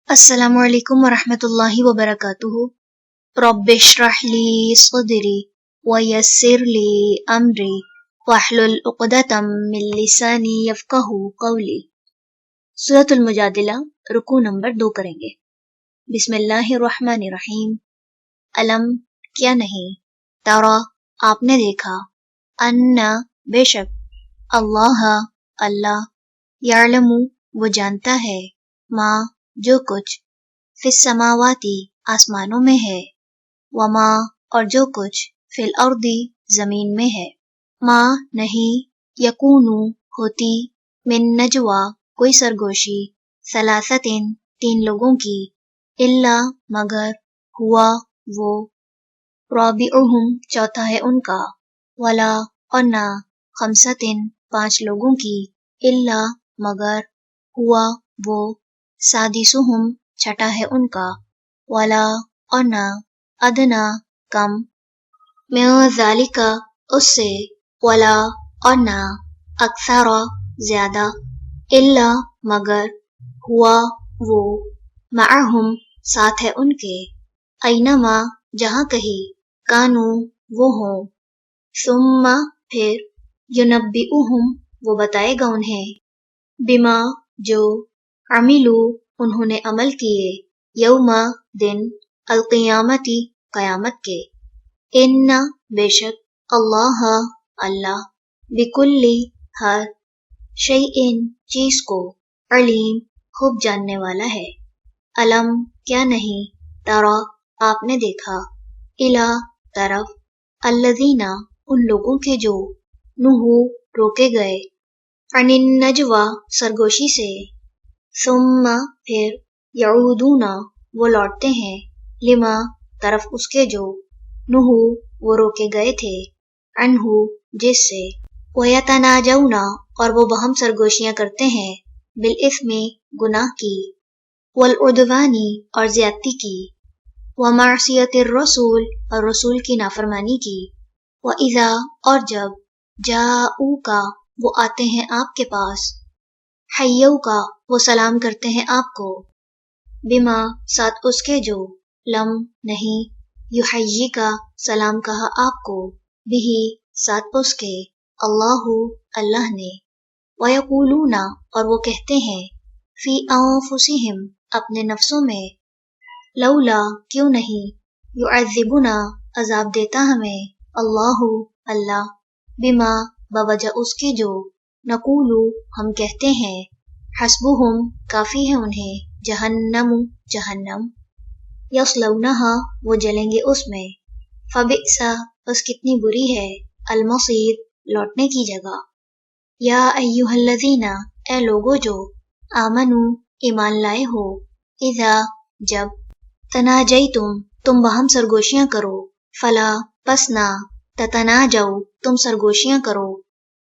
السلام علیکم ورحمۃ اللہ وبرکاتہ۔ رب اشرح لی صدری ویسر لی امری واحلل عقدۃ من لسانی یفقہوا قولی۔ سورۃ المجادلہ، رکوع نمبر 2 کریں گے۔ بسم اللہ الرحمن الرحیم۔ علم کیا نہیں، ترا آپ نے دیکھا، انا بے شک، اللہ اللہ، یعلم وہ جانتا ہے، ما جو کچھ، فی السماواتی آسمانوں میں ہے، وما اور جو کچھ، فی الارض زمین میں ہے، ما نہیں، یکونو ہوتی، من نجوا کوئی سرگوشی، ثلاثتن تین لوگوں کی، الا مگر، ہوا وہ، رابعہم چوتھا ہے ان کا، ولا اور نہ، خمستن پانچ لوگوں کی، الا مگر، ہوا وہ، سادسہم چھٹا ہے ان کا، ولا اور نہ، ادنا کم، من ذالک اس سے، ولا اور نہ، اکثر زیادہ، الا مگر، ہوا وہ، معہم ساتھ ہے ان کے، اینما جہاں کہیں، کانو وہ ہوں، ثم پھر، ینبئہم وہ بتائے گا انہیں، بما جو، عملو انہوں نے عمل کیے، یوم دن، القیامتی قیامت کے، ان بے شک، اللہ اللہ، بکل ہر، شیئن چیز کو، علیم خوب جاننے والا ہے۔ علم کیا نہیں، ترا آپ نے دیکھا، الی طرف، الذین ان لوگوں کے جو، نہو روکے گئے، عن النجوی سرگوشی سے، ثم پھر، یعودون وہ لوٹتے ہیں، لما طرف اس کے جو، نہو وہ روکے گئے تھے، عنہ جس سے، ویتناجون اور وہ باہم سرگوشیاں کرتے ہیں، بالاثم گناہ کی، والعدوان اور زیادتی کی، ومعصیت الرسول اور رسول کی نافرمانی کی، واذا اور جب، جاؤک وہ آتے ہیں آپ کے پاس، حیوک وہ سلام کرتے ہیں آپ کو، بما ساتھ اس کے جو، لم نہیں، یحییک سلام کہا آپ کو، بہی ساتھ اس کے، اللہ اللہ نے، ویقولون اور وہ کہتے ہیں، فی انفسہم اپنے نفسوں میں، لولا کیوں نہیں، یعذبنا عذاب دیتا ہمیں، اللہ اللہ، بما بوجہ اس کے جو، نقولو ہم کہتے ہیں، حسبہم کافی ہے انہیں، جہنم جہنم، یصلونہا وہ جلیں گے اس میں، فبئس بس کتنی بری ہے، المصیر لوٹنے کی جگہ۔ یا ایہا الذین اے لوگو جو، آمنو ایمان لائے ہو، اذا جب، تناجیتم تم باہم سرگوشیاں کرو، فلا پس نہ، تتناجو تم سرگوشیاں کرو،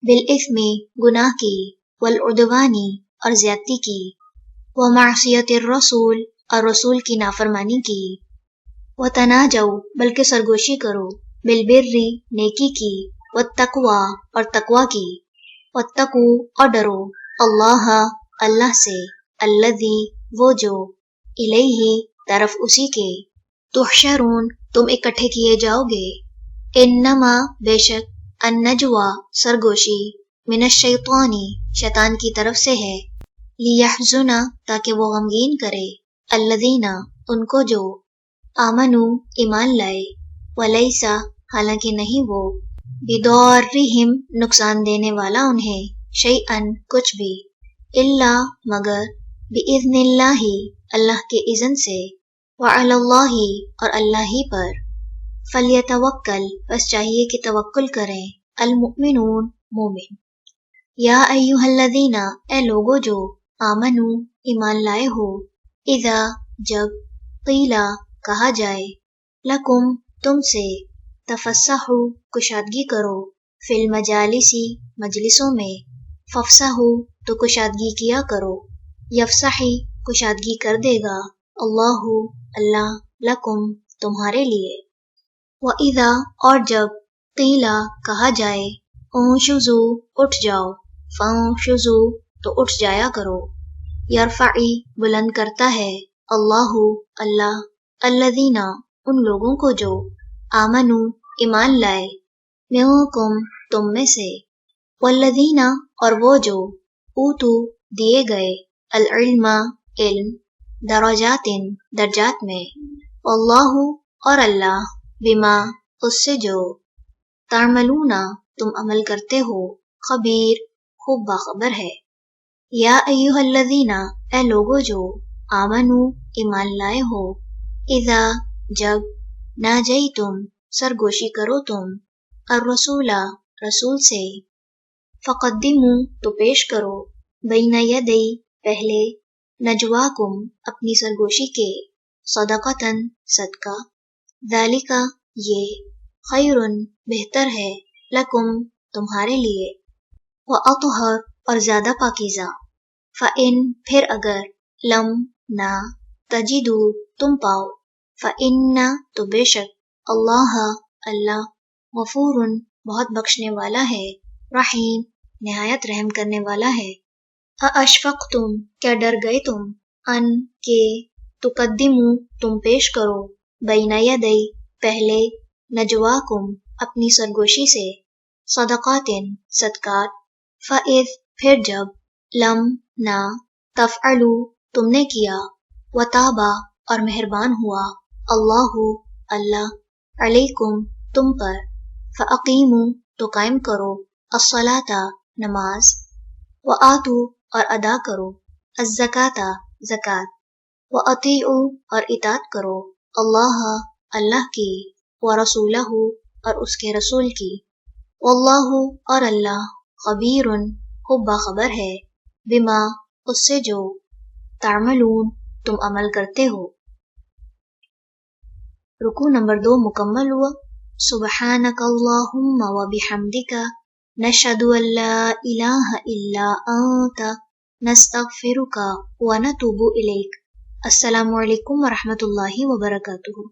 بالاثم گناہ کی، والعدوان اور زیادتی کی، ومعصیت الرسول اور رسول کی نافرمانی کی، وتناجو بلکہ سرگوشی کرو، بالبر نیکی کی، والتقوی اور تقوی کی، واتقوا اور ڈرو، اللہ اللہ سے، الذی وہ جو، الیہ طرف اسی کے، تحشرون تم اکٹھے کیے جاؤ گے، انما بے شک، النجوی سرگوشی، من الشیطان شیطان کی طرف سے ہے، لیحزن تاکہ وہ غمگین کرے، الذین ان کو جو، آمنو ایمان لائے، ولیس حالانکہ نہیں وہ، بضارہم نقصان دینے والا انہیں، شیئن کچھ بھی، الا مگر، باذن اللہ اللہ کے اذن سے، وعلی اللہ اور اللہ ہی پر، فلیتوکل بس چاہیے کہ توکل کریں، المؤمنون مومن۔ یا ایہا الذین اے لوگو جو، آمنو ایمان لائے ہو، اذا جب، قیلا کہا جائے، لکم تم سے، تفسحوا کشادگی کرو، فی المجالس مجلسوں میں، فافسحوا تو کشادگی کیا کرو، یفسحی کشادگی کر دے گا، اللہ اللہ، لکم تمہارے لیے، واذا اور جب، قیلا کہا جائے، انشزوا اٹھ جاؤ، فانشزوا تو اٹھ جایا کرو، یرفعی بلند کرتا ہے، اللہ اللہ الذین ان لوگوں کو جو آمنو ایمان لائے منکم تم میں سے والذین اور وہ جو اوتو دیے گئے العلم علم درجات درجات میں واللہ اور اللہ بما اس سے جو تعملون تم عمل کرتے ہو خبیر خوب باخبر ہے یا ایھا الذین اے لوگو جو آمنو ایمان لائے ہو اذا جب ناجیتم سرگوشی کرو تم الرسول رسول سے فقدموا تو پیش کرو بین یدی پہلے نجواکم اپنی سرگوشی کے صدقتاً صدقہ ذالک یہ خیرن بہتر ہے لکم تمہارے لیے واطہر اور زیادہ پاکیزہ فإن پھر اگر لم نہ تجدو تم پاؤ فإن تو بے شک اللہ اللہ غفور بہت بخشنے والا ہے رحیم نہایت رحم کرنے والا ہے ااشفقتم کیا ڈر گئے تم ان کے تقدموا تم پیش کرو بین یدی پہلے نجواکم اپنی سرگوشی سے صدقات صدقات فإذ پھر جب لم نہ تفعلوا تم نے کیا وتابا اور مہربان ہوا اللہ اللہ علیکم تم پر فاقیموا تو قائم کرو الصلاۃ نماز وآتو اور ادا کرو الزکاۃ زکوٰۃ واطیعوا اور اطاعت کرو اللہ اللہ کی ورسولہ اور اس کے رسول کی واللہ اور اللہ خبیر خوب باخبر ہے بما اس سے جو تعملون تم عمل کرتے ہو رکوع نمبر 2 مکمل ہوا سبحانک اللہم وبحمدک نشہد ان لا الہ الا انت نستغفرک ونتوب الیک۔ السلام علیکم ورحمۃ اللہ وبرکاتہ۔